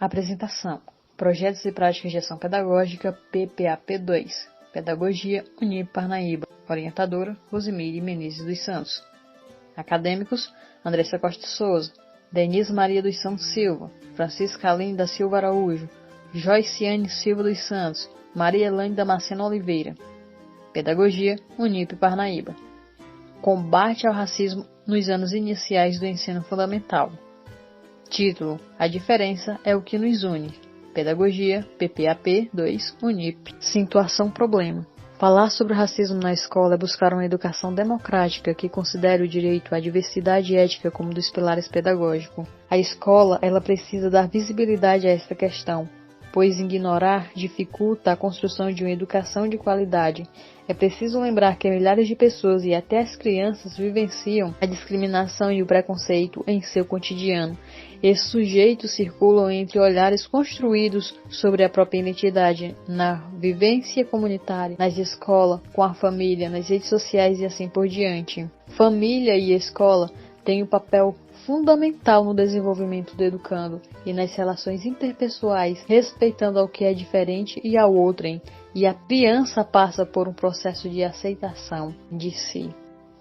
Apresentação: Projetos e Práticas de Ação Pedagógica, PPAP2. Pedagogia, Unip Parnaíba. Orientadora, Rosemire Menezes dos Santos. Acadêmicos: Andressa Costa Souza, Denise Maria dos Santos Silva, Francisca Aline da Silva Araújo, Joiciane Silva dos Santos, Maria Elaine Damasceno Oliveira. Pedagogia, Unip Parnaíba. Combate ao racismo nos anos iniciais do ensino fundamental. Título: A diferença é o que nos une. Pedagogia, PPAP 2, Unip. Situação-problema. Falar sobre o racismo na escola é buscar uma educação democrática que considere o direito à diversidade ética como um dos pilares pedagógicos. A escola, ela precisa dar visibilidade a esta questão, pois ignorar dificulta a construção de uma educação de qualidade. É preciso lembrar que milhares de pessoas e até as crianças vivenciam a discriminação e o preconceito em seu cotidiano. Esses sujeitos circulam entre olhares construídos sobre a própria identidade, na vivência comunitária, nas escolas, com a família, nas redes sociais e assim por diante. Família e escola têm um papel fundamental no desenvolvimento do educando e nas relações interpessoais, respeitando ao que é diferente e ao outrem, e a criança passa por um processo de aceitação de si.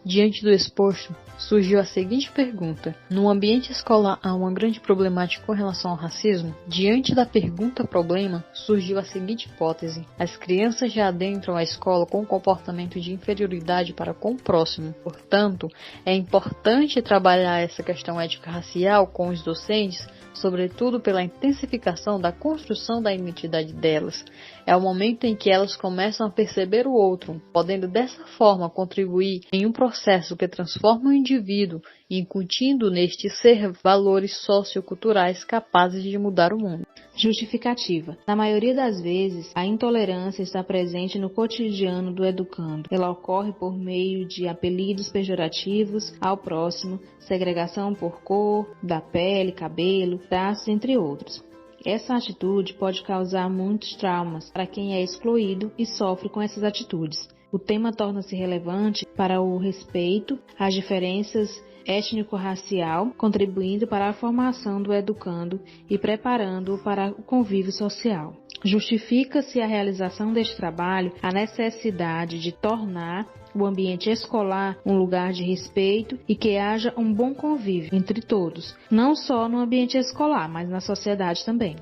Diante do exposto, surgiu a seguinte pergunta: no ambiente escolar há uma grande problemática com relação ao racismo? Diante da pergunta-problema, surgiu a seguinte hipótese: as crianças já adentram a escola com um comportamento de inferioridade para com o próximo. Portanto, é importante trabalhar essa questão ética-racial com os docentes, sobretudo pela intensificação da construção da identidade delas. É o momento em que elas começam a perceber o outro, podendo dessa forma contribuir em um processo que transforma o indivíduo, incutindo neste ser valores socioculturais capazes de mudar o mundo. Justificativa. Na maioria das vezes, a intolerância está presente no cotidiano do educando. Ela ocorre por meio de apelidos pejorativos ao próximo, segregação por cor, da pele, cabelo, traços, entre outros. Essa atitude pode causar muitos traumas para quem é excluído e sofre com essas atitudes. O tema torna-se relevante para o respeito às diferenças étnico-racial, contribuindo para a formação do educando e preparando-o para o convívio social. Justifica-se a realização deste trabalho a necessidade de tornar o ambiente escolar um lugar de respeito e que haja um bom convívio entre todos, não só no ambiente escolar, mas na sociedade também.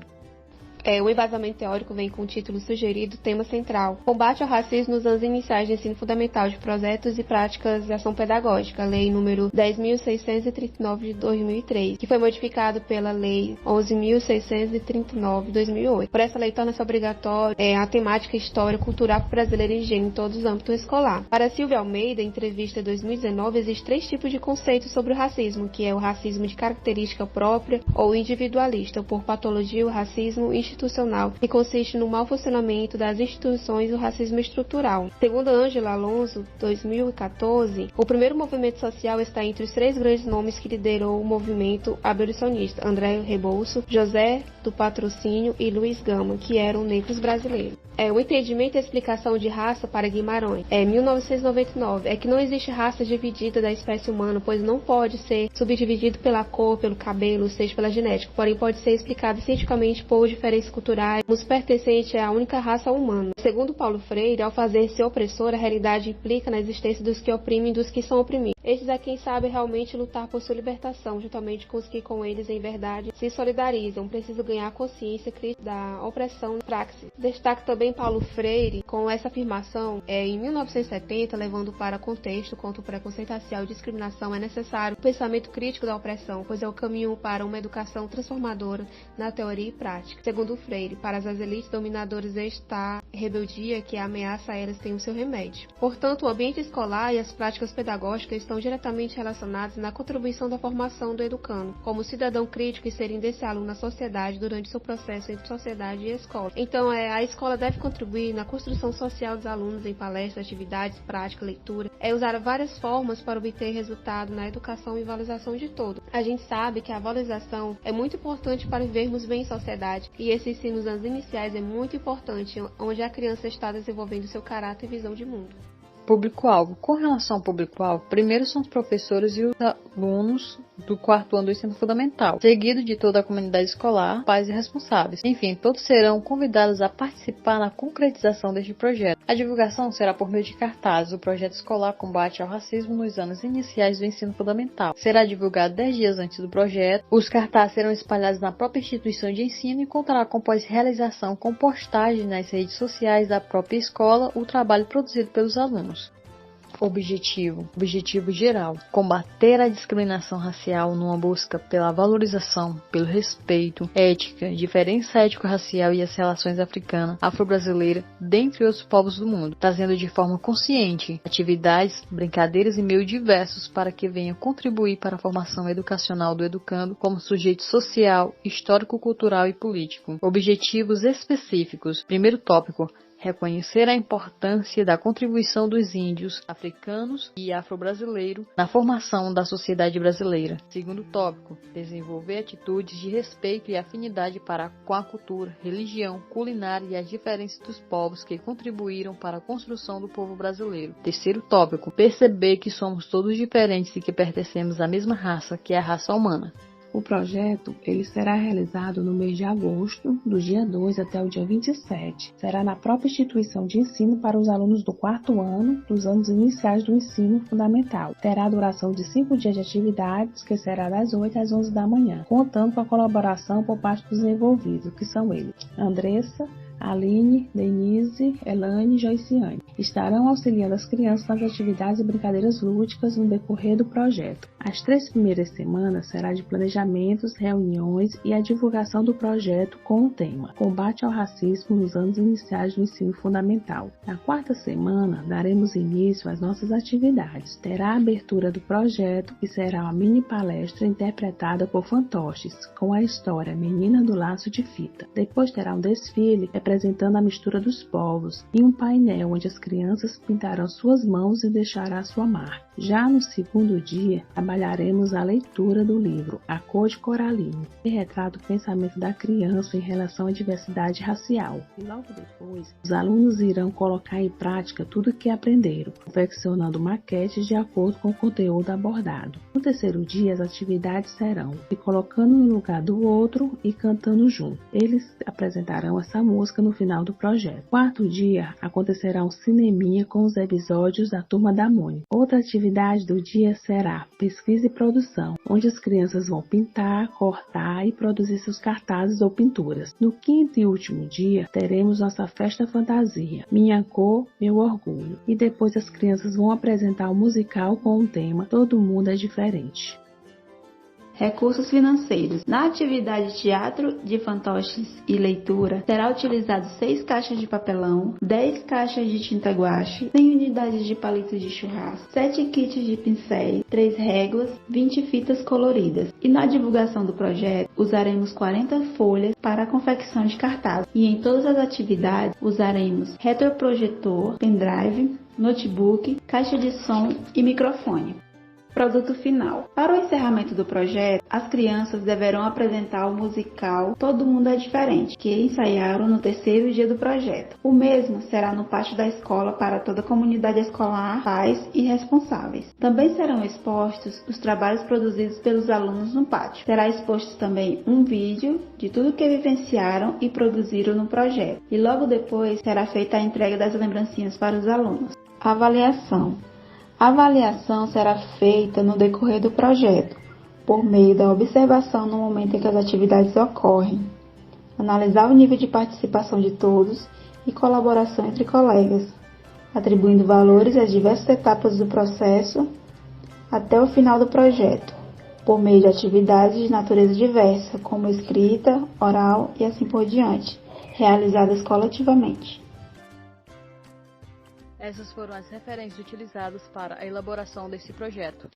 O embasamento teórico vem com o título sugerido, tema central: Combate ao racismo nos anos iniciais de ensino fundamental de projetos e práticas de ação pedagógica, Lei número 10.639 de 2003, que foi modificado pela Lei 11.639 de 2008. Por essa lei torna-se obrigatório a temática história cultural brasileira e higiene em todos os âmbitos escolar. Para Silvia Almeida, em entrevista em 2019, existem 3 tipos de conceitos sobre o racismo, que é o racismo de característica própria ou individualista, por patologia, o racismo institucional, que consiste no mau funcionamento das instituições e o racismo estrutural. Segundo Ângela Alonso, 2014, o primeiro movimento social está entre os 3 grandes nomes que liderou o movimento abolicionista: André Rebouço, José do Patrocínio e Luiz Gama, que eram negros brasileiros. O entendimento e a explicação de raça para Guimarães, 1999, é que não existe raça dividida da espécie humana, pois não pode ser subdividido pela cor, pelo cabelo, seja pela genética, porém pode ser explicado cientificamente por diferenças culturais, nos pertencente à única raça humana. Segundo Paulo Freire, ao fazer-se opressor, a realidade implica na existência dos que oprimem e dos que são oprimidos. Estes é quem sabe realmente lutar por sua libertação, juntamente com os que com eles, em verdade, se solidarizam. Preciso ganhar consciência crítica da opressão na praxis. Destaca também Paulo Freire com essa afirmação: em 1970, levando para contexto contra o preconceito racial e discriminação, é necessário o pensamento crítico da opressão, pois é o caminho para uma educação transformadora na teoria e prática. Segundo Freire, para as elites dominadoras está rebeldia que ameaça a elas tem o seu remédio. Portanto, o ambiente escolar e as práticas pedagógicas estão diretamente relacionados na contribuição da formação do educando, como cidadão crítico e inserindo desse aluno na sociedade durante seu processo entre sociedade e escola. Então, a escola deve contribuir na construção social dos alunos em palestras, atividades, prática, leitura, usar várias formas para obter resultado na educação e valorização de todos. A gente sabe que a valorização é muito importante para vivermos bem em sociedade, e esse ensino nos anos iniciais é muito importante, onde a criança está desenvolvendo seu caráter e visão de mundo. Público-alvo. Com relação ao público-alvo, primeiro são os professores e os alunos do 4º ano do ensino fundamental, seguido de toda a comunidade escolar, pais e responsáveis. Enfim, todos serão convidados a participar na concretização deste projeto. A divulgação será por meio de cartazes. O projeto escolar Combate ao Racismo nos anos iniciais do ensino fundamental será divulgado 10 dias antes do projeto. Os cartazes serão espalhados na própria instituição de ensino e contará com pós-realização com postagem nas redes sociais da própria escola o trabalho produzido pelos alunos. Objetivo geral: combater a discriminação racial numa busca pela valorização, pelo respeito, ética, diferença étnico-racial e as relações africana, afro-brasileira, dentre outros povos do mundo, trazendo de forma consciente atividades, brincadeiras e meios diversos para que venham contribuir para a formação educacional do educando como sujeito social, histórico-cultural e político. Objetivos específicos. Primeiro tópico: reconhecer a importância da contribuição dos índios, africanos e afro-brasileiros na formação da sociedade brasileira. Segundo tópico: desenvolver atitudes de respeito e afinidade com a cultura, religião, culinária e as diferenças dos povos que contribuíram para a construção do povo brasileiro. Terceiro tópico: perceber que somos todos diferentes e que pertencemos à mesma raça, que é a raça humana. O projeto ele será realizado no mês de agosto, do dia 2 até o dia 27. Será na própria instituição de ensino para os alunos do 4º ano dos anos iniciais do ensino fundamental. Terá a duração de 5 dias de atividades, que será das 8 às 11 da manhã, contando com a colaboração por parte dos envolvidos, que são eles: Andressa, Aline, Denise, Elane e Joiciane. Estarão auxiliando as crianças nas atividades e brincadeiras lúdicas no decorrer do projeto. As 3 primeiras semanas será de planejamentos, reuniões e a divulgação do projeto com o tema Combate ao Racismo nos anos iniciais do ensino fundamental. Na 4ª semana, daremos início às nossas atividades. Terá a abertura do projeto, que será uma mini palestra interpretada por fantoches, com a história Menina do Laço de Fita. Depois terá um desfile representando a mistura dos povos e um painel onde as crianças pintarão suas mãos e deixará sua marca. Já no 2º dia, trabalharemos a leitura do livro A Cor de Coraline, que retrata o pensamento da criança em relação à diversidade racial. E logo depois, os alunos irão colocar em prática tudo o que aprenderam, confeccionando maquetes de acordo com o conteúdo abordado. No 3º dia, as atividades serão se colocando no lugar do outro e cantando junto. Eles apresentarão essa música no final do projeto. No 4º dia, acontecerá um cineminha com os episódios da Turma da Mônica. Outra atividade do dia será pesquisa e produção, onde as crianças vão pintar, cortar e produzir seus cartazes ou pinturas. No 5º e último dia, teremos nossa festa fantasia, Minha Cor, Meu Orgulho. E depois as crianças vão apresentar o musical com o tema Todo Mundo é Diferente. Recursos financeiros. Na atividade teatro de fantoches e leitura, será utilizado 6 caixas de papelão, 10 caixas de tinta guache, 100 unidades de palitos de churrasco, 7 kits de pincéis, 3 réguas, 20 fitas coloridas. E na divulgação do projeto, usaremos 40 folhas para a confecção de cartazes. E em todas as atividades, usaremos retroprojetor, pendrive, notebook, caixa de som e microfone. Produto final. Para o encerramento do projeto, as crianças deverão apresentar o musical Todo Mundo é Diferente, que ensaiaram no 3º dia do projeto. O mesmo será no pátio da escola para toda a comunidade escolar, pais e responsáveis. Também serão expostos os trabalhos produzidos pelos alunos no pátio. Será exposto também um vídeo de tudo que vivenciaram e produziram no projeto. E logo depois será feita a entrega das lembrancinhas para os alunos. Avaliação. A avaliação será feita no decorrer do projeto, por meio da observação no momento em que as atividades ocorrem, analisar o nível de participação de todos e colaboração entre colegas, atribuindo valores às diversas etapas do processo até o final do projeto, por meio de atividades de natureza diversa, como escrita, oral e assim por diante, realizadas coletivamente. Essas foram as referências utilizadas para a elaboração desse projeto.